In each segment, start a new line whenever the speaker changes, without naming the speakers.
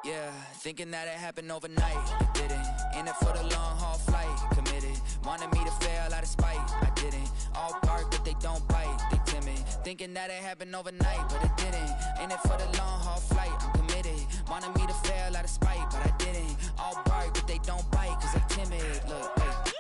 Yeah, thinking that it happened overnight, it didn't. In it for the long haul flight, committed. Wanted me to fail out of spite, I didn't. All bark but they don't bite, they timid. Thinking that it happened overnight, but it didn't. In it for the long haul flight, I'm committed. Wanted me to fail out of spite, but I didn't. All bark but they don't bite, cause they timid. Look, wait.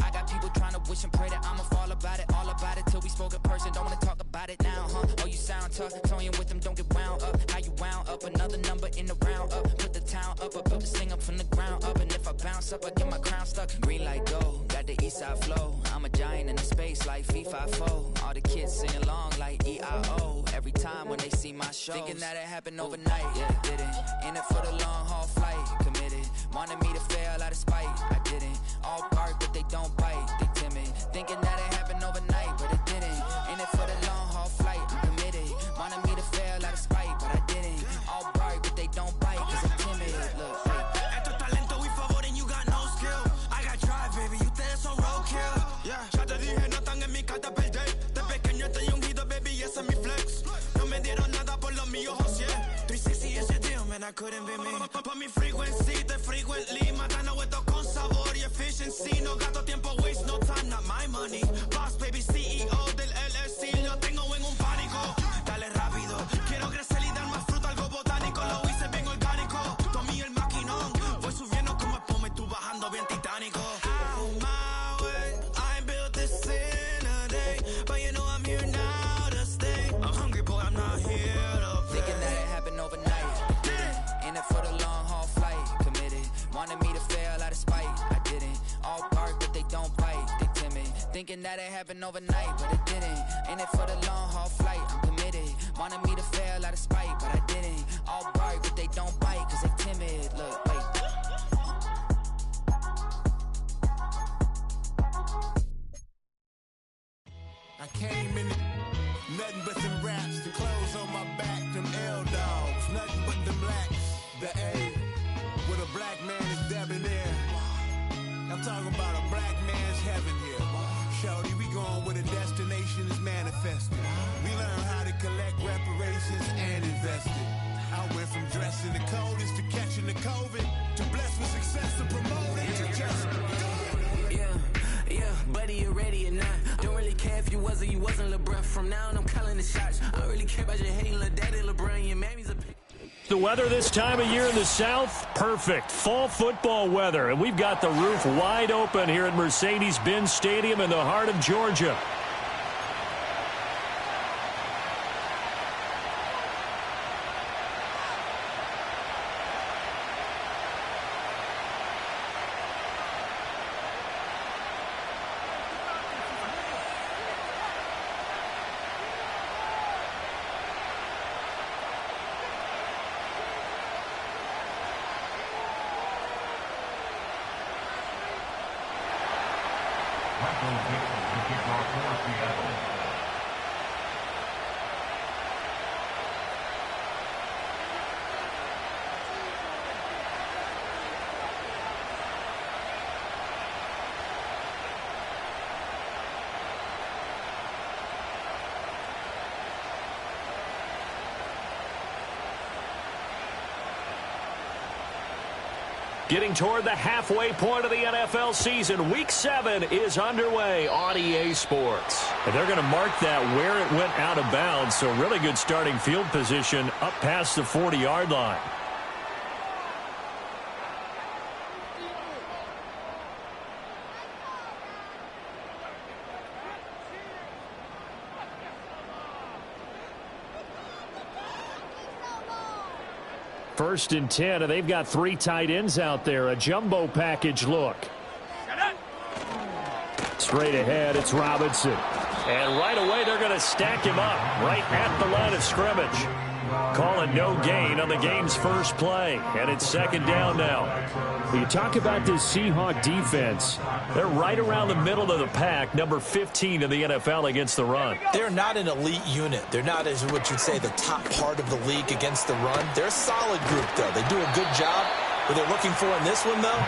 I got people trying to wish and pray that I'ma fall about it. All about it till we spoke in person, don't wanna talk about it now, huh? Oh, you sound tough, toying with them, don't get wound up. How you wound up, another number in the round up. Put the town up, I built this thing up from the ground up. And if I bounce up, I get my crown stuck. Green light go, got the east side flow. I'm a giant in the space like FIFA4. All the kids sing along like E-I-O. Every time when they see my shows, thinking that it happened overnight, yeah, it didn't. In it for the long haul flight, committed. Wanted me to fail out of spite, I didn't. All bark but they don't bite, they timid. Thinking that it happened overnight, but it didn't. In it for the long haul flight, I'm committed. Wanted me to fail out of spite, but I didn't. All bark but they don't bite, cause I'm timid. Look,
Esto es talento y favor and you got no skill. I got drive, baby, ustedes son roadkill. Yeah, ya te dije, no están en mi carta perder. De pequeño estoy ungido, baby, y ese es mi flex. No me dieron nada por lo mío, José. 360 ese deal, man, I couldn't be me. Pa' mi frequency, te frequently. Matando esto con sabor y efficiency. No gasto tiempo, waste no time, not my money. Boss, baby, CEO del LLC. Lo tengo en un pánico. Dale rápido, quiero crecer y dar más fruto, algo botánico. Lo hice bien orgánico. Tomé el maquinón. Voy subiendo como espuma y tú bajando bien titánico. Out my way, I ain't built this in a day. But you know I'm here now to stay. I'm hungry, boy, I'm not here to play.
thinking that it happened overnight, it didn't. In it for the long haul flight, committed. Wanted me to fail out of spite, I didn't. All bark but they don't bite, they timid. Thinking that it happened overnight, but it didn't. In it for the long haul flight, I'm committed. Wanted me to fail out of spite, but I didn't. All bark but they don't bite, cause they timid. Look, wait.
I came in nothing but some raps, the clothes on my back, them L-dogs, nothing but them blacks, the A, with a black man is debonair. I'm talking about a black man's heaven here. Shorty, we going where the destination is manifested. We learn how to collect reparations and invest it. I went from dressing the coldest to catching the COVID, to blessed with success to promoting to just
Yeah, buddy, you ready or not? Don't really care if you was or you wasn't LeBron. From now on, I'm calling the shots. I don't really care about your hating little daddy LeBron. Your mammy's a...
The weather this time of year in the South, perfect. Fall football weather, and we've got the roof wide open here at Mercedes-Benz Stadium in the heart of Georgia. Getting toward the halfway point of the NFL season. Week 7 is underway on EA Sports. And they're going to mark that where it went out of bounds. So really good starting field position up past the 40-yard line. First and 10, and they've got 3 tight ends out there. A jumbo package look. Straight ahead, it's Robinson. And right away, they're going to stack him up right at the line of scrimmage. Calling no gain on the game's first play. And it's second down now. You talk about this Seahawk defense. They're right around the middle of the pack, number 15 in the NFL against the run.
They're not an elite unit. They're not, as what you'd say, the top part of the league against the run. They're a solid group, though. They do a good job. What they're looking for in this one, though,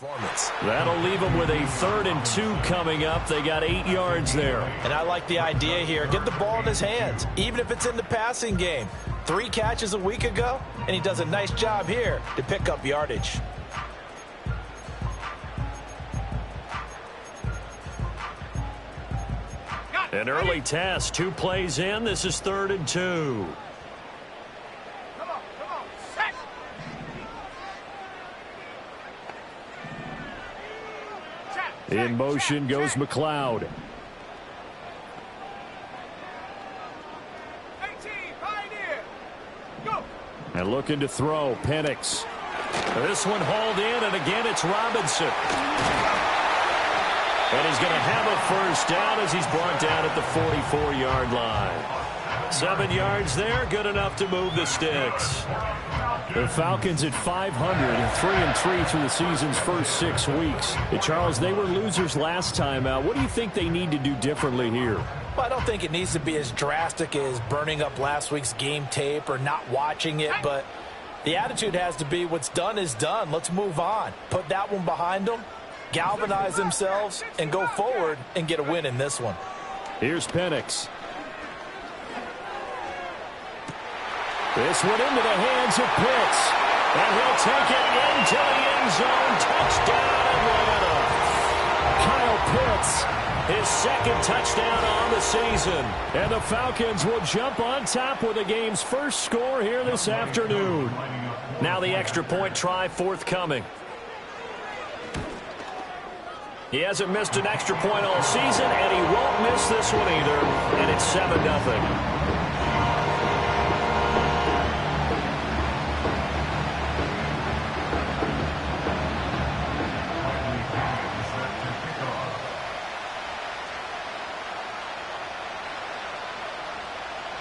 performance.
That'll leave them with a 3rd and 2 coming up. They got 8 yards there.
And I like the idea here. Get the ball in his hands, even if it's in the passing game. 3 catches a week ago, and he does a nice job here to pick up yardage.
An early test, 2 plays in. This is 3rd and 2. In motion goes McLeod. And looking to throw, Penix. This one hauled in, and again it's Robinson. And he's going to have a first down as he's brought down at the 44-yard line. 7 yards there, good enough to move the sticks. The Falcons at 500 and 3-3 through the season's first 6 weeks. Hey, Charles, they were losers last time out. What do you think they need to do differently here?
Well, I don't think it needs to be as drastic as burning up last week's game tape or not watching it, but the attitude has to be what's done is done. Let's move on. Put that one behind them, galvanize themselves, and go forward and get a win in this one.
Here's Penix. This one into the hands of Pitts. And he'll take it into the end zone. Touchdown, Atlanta. Kyle Pitts, his 2nd touchdown on the season. And the Falcons will jump on top with the game's first score here this afternoon. Now the extra point try forthcoming. He hasn't missed an extra point all season, and he won't miss this one either. And it's 7-0.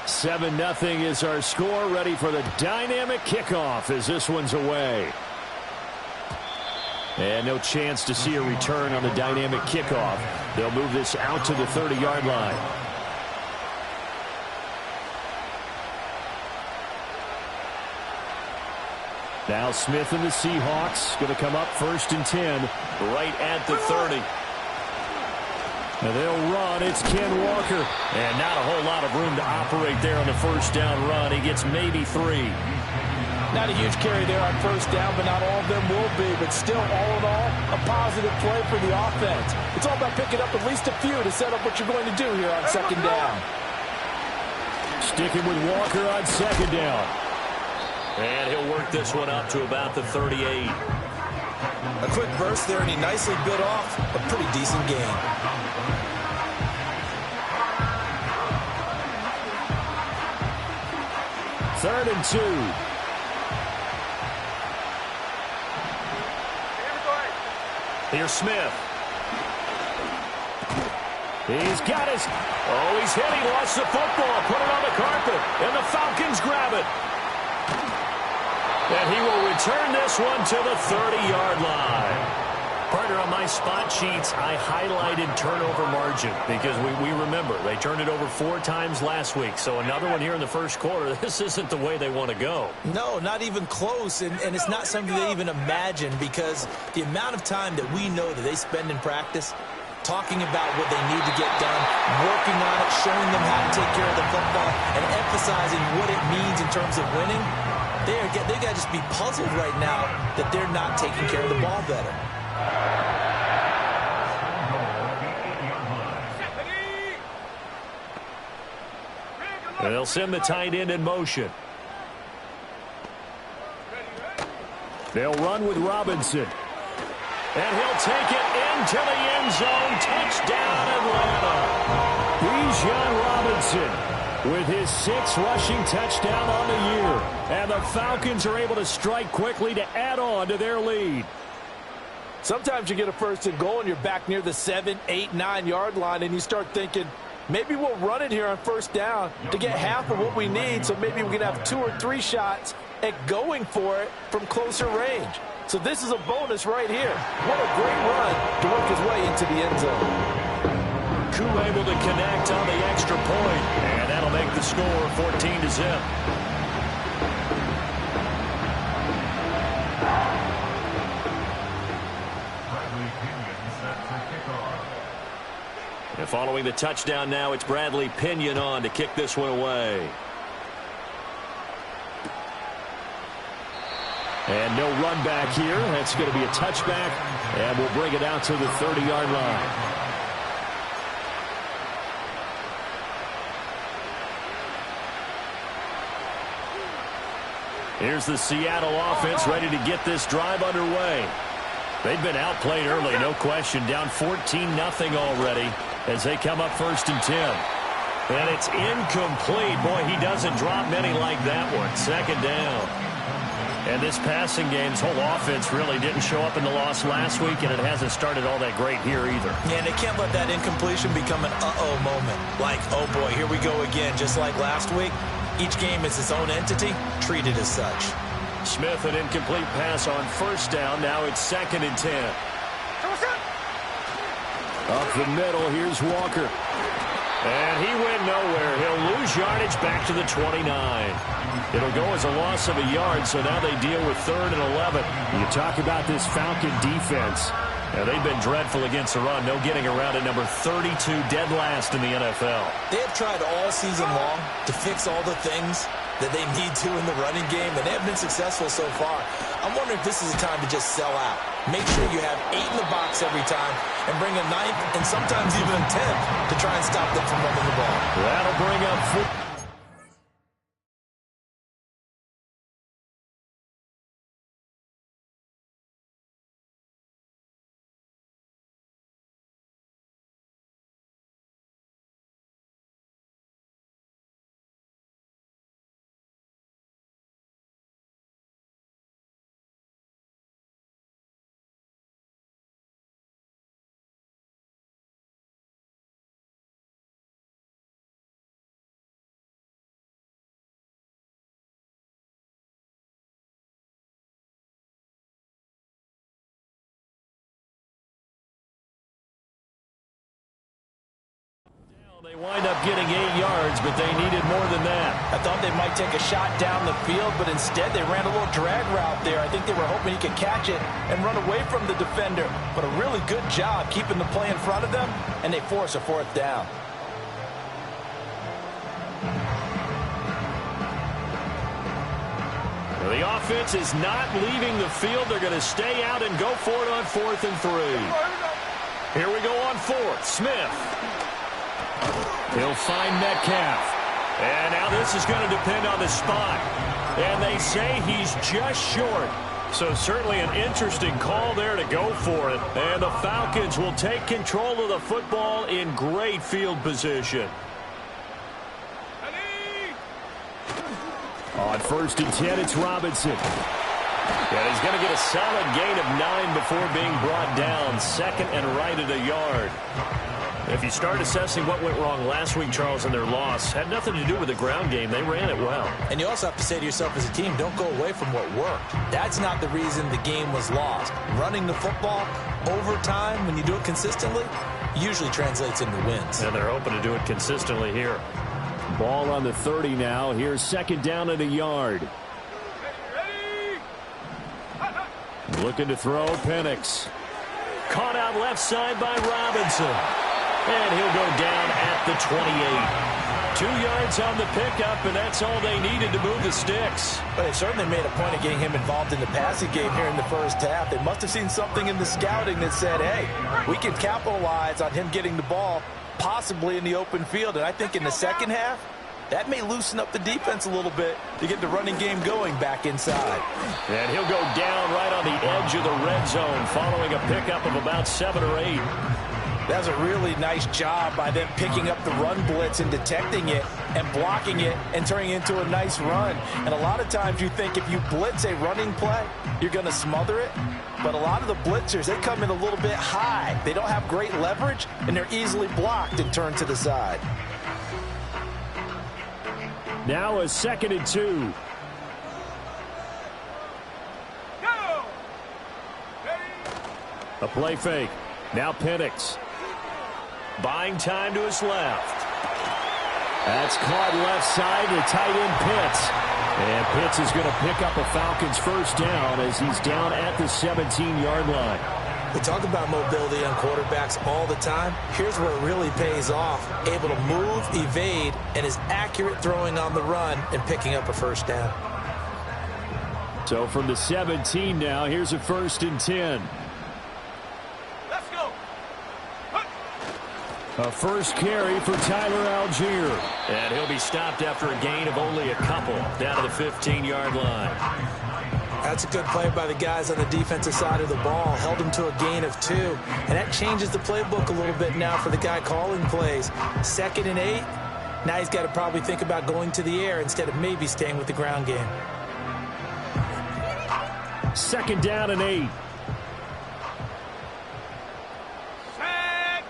7-0 is our score. Ready for the dynamic kickoff as this one's away. And no chance to see a return on the dynamic kickoff. They'll move this out to the 30-yard line. Now Smith and the Seahawks going to come up 1st and 10 right at the 30. Now they'll run. It's Ken Walker. And not a whole lot of room to operate there on the first down run. He gets maybe 3.
Not a huge carry there on first down, but not all of them will be. But still, all in all, a positive play for the offense. It's all about picking up at least a few to set up what you're going to do here on 2nd down.
Sticking with Walker on 2nd down. And he'll work this one up to about the 38.
A quick burst there, and he nicely bit off a pretty decent gain.
Third and 2. Here's Smith. He's got his... Oh, he's hit. He lost the football. Put it on the carpet. And the Falcons grab it. And he will return this one to the 30-yard line. Partner, on my spot sheets, I highlighted turnover margin because we remember they turned it over 4 times last week. So another one here in the first quarter. This isn't the way they want to go.
No, not even close. And it's not something they even imagine because the amount of time that we know that they spend in practice talking about what they need to get done, working on it, showing them how to take care of the football, and emphasizing what it means in terms of winning. They got to just be puzzled right now that they're not taking care of the ball better.
And they'll send the tight end in motion. They'll run with Robinson. And he'll take it into the end zone. Touchdown, Atlanta. Bijan Robinson with his 6th rushing touchdown on the year. And the Falcons are able to strike quickly to add on to their lead.
Sometimes you get a 1st and goal and you're back near the 7, 8, 9 yard line and you start thinking, maybe we'll run it here on 1st down to get half of what we need, so maybe we can have 2 or 3 shots at going for it from closer range. So this is a bonus right here. What a great run to work his way into the end zone.
Koo able to connect on the extra point, and that'll make the score 14-0. Following the touchdown now, it's Bradley Pinion on to kick this one away. And no run back here. That's going to be a touchback, and we'll bring it out to the 30-yard line. Here's the Seattle offense ready to get this drive underway. They've been outplayed early, no question. Down 14-0 already as they come up 1st and 10. And it's incomplete. Boy, he doesn't drop many like that one. 2nd down. And this passing game's whole offense really didn't show up in the loss last week, and it hasn't started all that great here either.
Yeah, and they can't let that incompletion become an uh-oh moment. Like, oh boy, here we go again, just like last week. Each game is its own entity, treated as such.
Smith, an incomplete pass on 1st down. Now it's 2nd and 10. Up the middle, here's Walker. And he went nowhere. He'll lose yardage back to the 29. It'll go as a loss of a yard, so now they deal with 3rd and 11. You talk about this Falcon defense. Yeah, they've been dreadful against the run. No getting around at number 32, dead last in the NFL.
They have tried all season long to fix all the things that they need to in the running game, and they have been successful so far. I'm wondering if this is a time to just sell out. Make sure you have 8 in the box every time and bring a 9th and sometimes even a 10th to try and stop them from running the ball.
That'll bring up 4. They wind up getting 8 yards, but they needed more than that.
I thought they might take a shot down the field, but instead they ran a little drag route there. I think they were hoping he could catch it and run away from the defender. But a really good job keeping the play in front of them, and they force a 4th down.
Well, the offense is not leaving the field. They're going to stay out and go for it on 4th and 3. Here we go on 4th. Smith. He'll find Metcalf. And now this is going to depend on the spot. And they say he's just short. So certainly an interesting call there to go for it. And the Falcons will take control of the football in great field position. On 1st and 10, it's Robinson. And he's going to get a solid gain of 9 before being brought down. 2nd and right at a yard. If you start assessing what went wrong last week, Charles, in their loss, had nothing to do with the ground game. They ran it well.
And you also have to say to yourself as a team, don't go away from what worked. That's not the reason the game was lost. Running the football over time, when you do it consistently, usually translates into wins.
And they're hoping to do it consistently here. Ball on the 30 now. Here's 2nd down at a yard. Looking to throw, Penix. Caught out left side by Robinson. And he'll go down at the 28. 2 yards on the pickup, and that's all they needed to move the sticks.
But they certainly made a point of getting him involved in the passing game here in the 1st half. They must have seen something in the scouting that said, hey, we can capitalize on him getting the ball possibly in the open field. And I think in the 2nd half, that may loosen up the defense a little bit to get the running game going back inside.
And he'll go down right on the edge of the red zone following a pickup of about 7 or 8.
That was a really nice job by them picking up the run blitz and detecting it and blocking it and turning it into a nice run. And a lot of times you think if you blitz a running play, you're going to smother it. But a lot of the blitzers, they come in a little bit high. They don't have great leverage, and they're easily blocked and turned to the side.
Now a 2nd and 2. A play fake. Now Penix. Buying time to his left. That's caught left side to tight end Pitts. And Pitts is going to pick up a Falcons 1st down as he's down at the 17-yard line.
We talk about mobility on quarterbacks all the time. Here's where it really pays off. Able to move, evade, and is accurate throwing on the run and picking up a first down.
So from the 17 now, here's a 1st and 10.
Let's go.
A first carry for Tyler Algier.
And he'll be stopped after a gain of only a couple down to the 15-yard line.
That's a good play by the guys on the defensive side of the ball. Held him to a gain of 2. And that changes the playbook a little bit now for the guy calling plays. 2nd and 8. Now he's got to probably think about going to the air instead of maybe staying with the ground game.
2nd down and 8.
Set.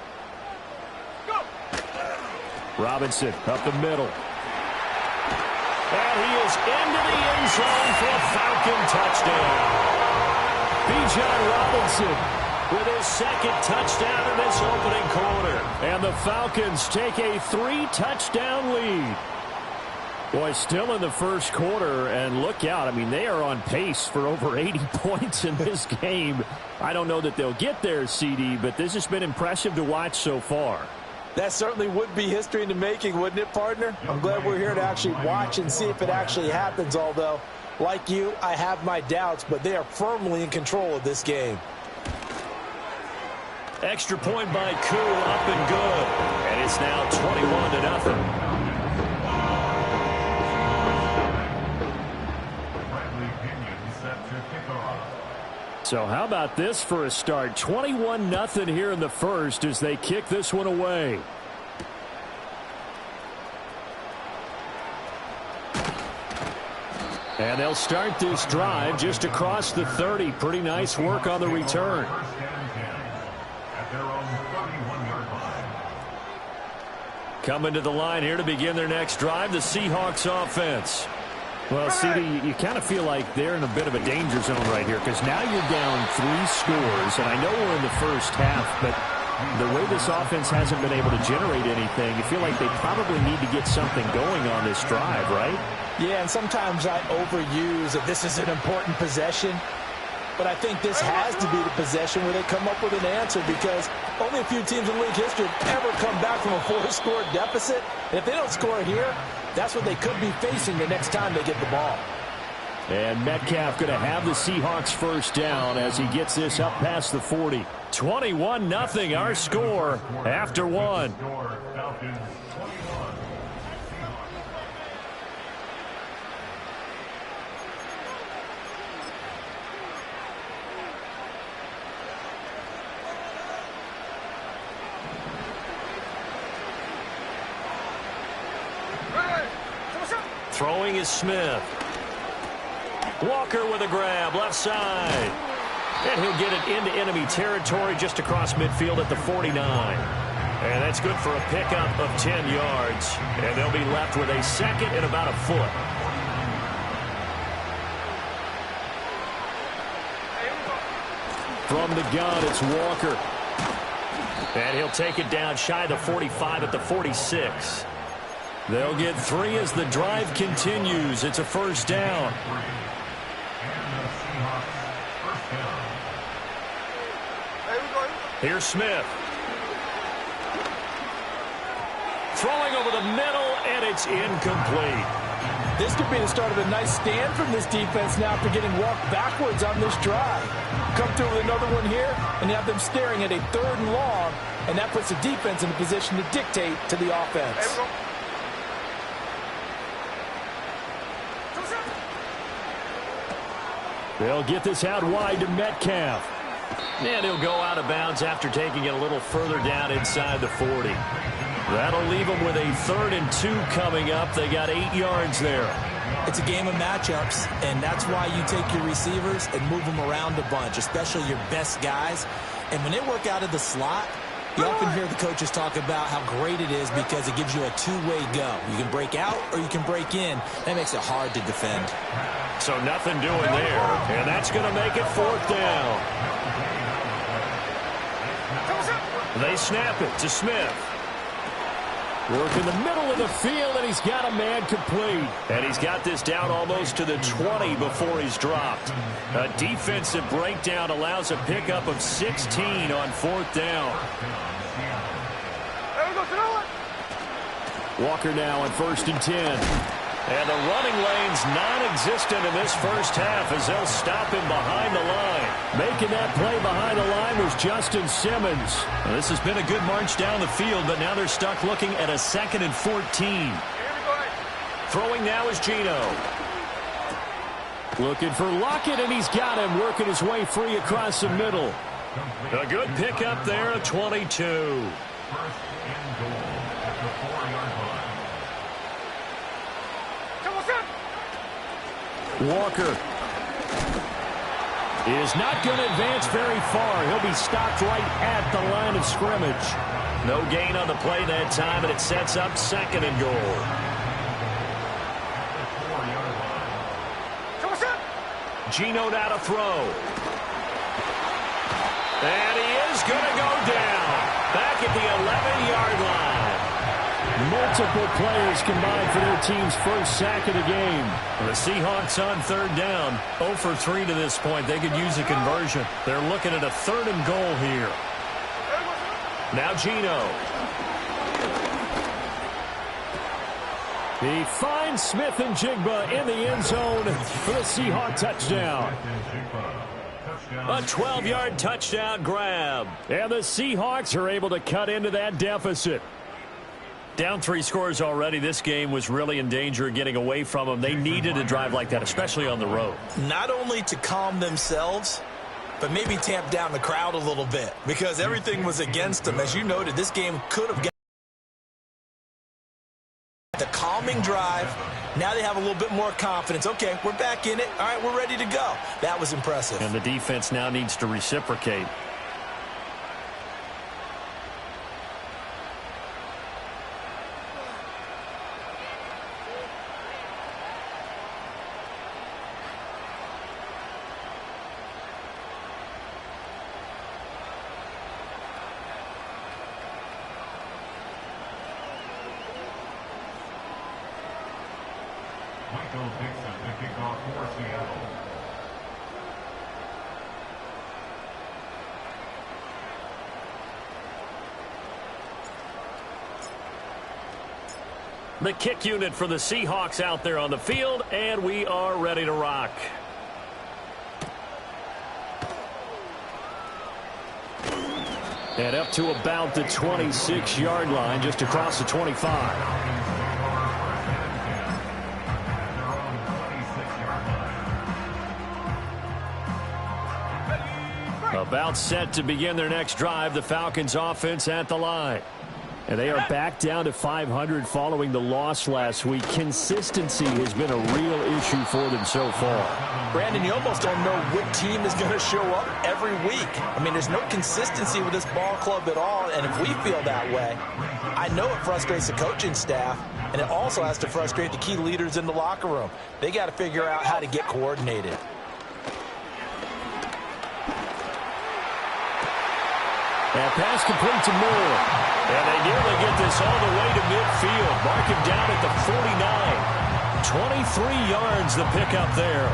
Go.
Robinson up the middle. And he is into the end zone for a Falcon touchdown. Bijan Robinson with his 2nd touchdown in this opening quarter. And the Falcons take a 3-touchdown lead. Boy, still in the first quarter, and look out. I mean, they are on pace for over 80 points in this game. I don't know that they'll get there, CD, but this has been impressive to watch so far.
That certainly would be history in the making, wouldn't it, partner? I'm glad we're here to actually watch and see if it actually happens, although, like you, I have my doubts, but they are firmly in control of this game.
Extra point by Koo, up and good. And it's now 21-0.
So how about this for a start? 21-0 here in the first as they kick this one away. And they'll start this drive just across the 30. Pretty nice work on the return. Coming to the line here to begin their next drive, the Seahawks offense. Well, CD, you kind of feel like they're in a bit of a danger zone right here because now you're down 3 scores, and I know we're in the first half, but the way this offense hasn't been able to generate anything, you feel like they probably need to get something going on this drive, right?
Yeah, and sometimes I overuse that this is an important possession, but I think this has to be the possession where they come up with an answer because only a few teams in league history have ever come back from a 4-score deficit, and if they don't score here, that's what they could be facing the next time they get the ball.
And Metcalf going to have the Seahawks first down as he gets this up past the 40. 21-0 our score after 1.
Throwing is Smith. Walker with a grab, left side. And he'll get it into enemy territory just across midfield at the 49. And that's good for a pickup of 10 yards. And they'll be left with a 2nd and about a foot.
From the gun, it's Walker.
And he'll take it down shy of the 45 at the 46.
They'll get 3 as the drive continues. It's a first down.
Here's Smith. Throwing over the middle, and it's incomplete.
This could be the start of a nice stand from this defense now after getting walked backwards on this drive. Come through with another one here, and you have them staring at a 3rd and long, and that puts the defense in a position to dictate to the offense.
They'll get this out wide to Metcalf.
And he'll go out of bounds after taking it a little further down inside the 40. That'll leave them with a 3rd and 2 coming up. They got 8 yards there.
It's a game of matchups, and that's why you take your receivers and move them around a bunch, especially your best guys. And when they work out of the slot, you often hear the coaches talk about how great it is because it gives you a 2-way go. You can break out or you can break in. That makes it hard to defend.
So nothing doing there, and that's going to make it 4th down. They snap it to Smith.
Work in the middle of the field, and he's got a man complete.
And he's got this down almost to the 20 before he's dropped. A defensive breakdown allows a pickup of 16 on 4th down.
Walker now on 1st and 10.
And the running lane's non-existent in this first half as they'll stop him behind the line.
Making that play behind the line was Justin Simmons.
Well, this has been a good march down the field, but now they're stuck looking at a 2nd and 14. Throwing now is Gino.
Looking for Lockett, and he's got him working his way free across the middle.
A good pickup there, a 22.
Walker is not going to advance very far. He'll be stopped right at the line of scrimmage.
No gain on the play that time, and it sets up 2nd and goal. Gino now to throw. And he is going to go down. Back at the 11-yard line.
Multiple players combined for their team's first sack of the game.
The Seahawks on 3rd down. 0 for 3 to this point. They could use a conversion. They're looking at a 3rd and goal here. Now Gino.
He finds Smith and Jigba in the end zone for the Seahawk touchdown.
A 12-yard touchdown grab.
And the Seahawks are able to cut into that deficit.
Down 3 scores already. This game was really in danger of getting away from them. They needed a drive like that, especially on the road.
Not only to calm themselves, but maybe tamp down the crowd a little bit because everything was against them. As you noted, this game could have got the calming drive. Now they have a little bit more confidence. Okay, we're back in it. All right, we're ready to go. That was impressive.
And the defense now needs to reciprocate. The kick unit for the Seahawks out there on the field, and we are ready to rock.
And up to about the 26-yard line, just across the 25. About set to begin their next drive, the Falcons offense at the line. And they are back down to 500 following the loss last week. Consistency has been a real issue for them so far.
Brandon, you almost don't know what team is going to show up every week. I mean, there's no consistency with this ball club at all, and if we feel that way, I know it frustrates the coaching staff, and it also has to frustrate the key leaders in the locker room. They got to figure out how to get coordinated.
And pass complete to Moore.
And they nearly get this all the way to midfield. Mark him down at the 49. 23 yards the pickup there.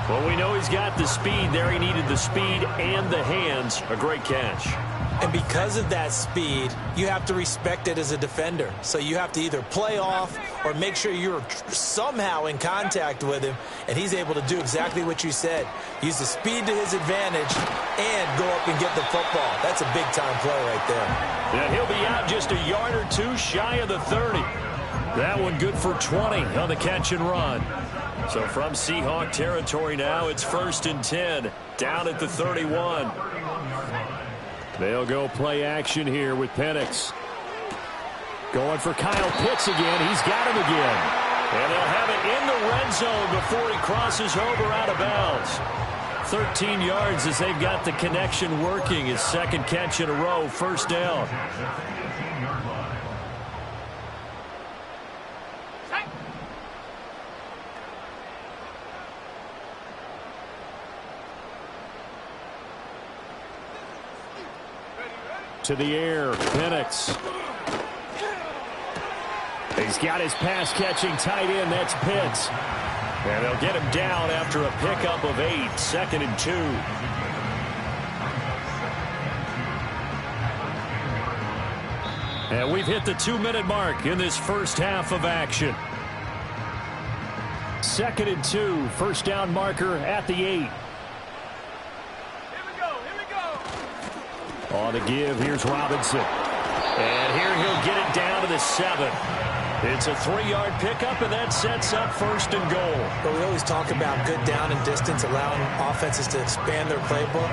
Well, we know he's got the speed there. He needed the speed and the hands. A great catch.
And because of that speed, you have to respect it as a defender. So you have to either play off or make sure you're somehow in contact with him, and he's able to do exactly what you said. Use the speed to his advantage and go up and get the football. That's a big-time play right there.
Yeah, he'll be out just a yard or two shy of the 30. That one good for 20 on the catch and run. So from Seahawk territory now, it's 1st and 10, down at the 31.
They'll go play action here with Penix. Going for Kyle Pitts again. He's got him again.
And they'll have it in the red zone before he crosses over out of bounds. 13 yards as they've got the connection working. His second catch in a row, 1st down.
To the air, Penix. He's got his pass-catching tight end. That's Pitts. And they'll get him down after a pickup of 8, 2nd and 2. And we've hit the 2-minute mark in this first half of action. 2nd and 2, first down marker at the 8.
Here we go.
On the give, here's Robinson. And here he'll get it down to the 7. It's a 3-yard pickup, and that sets up 1st and goal.
But we always talk about good down and distance, allowing offenses to expand their playbook.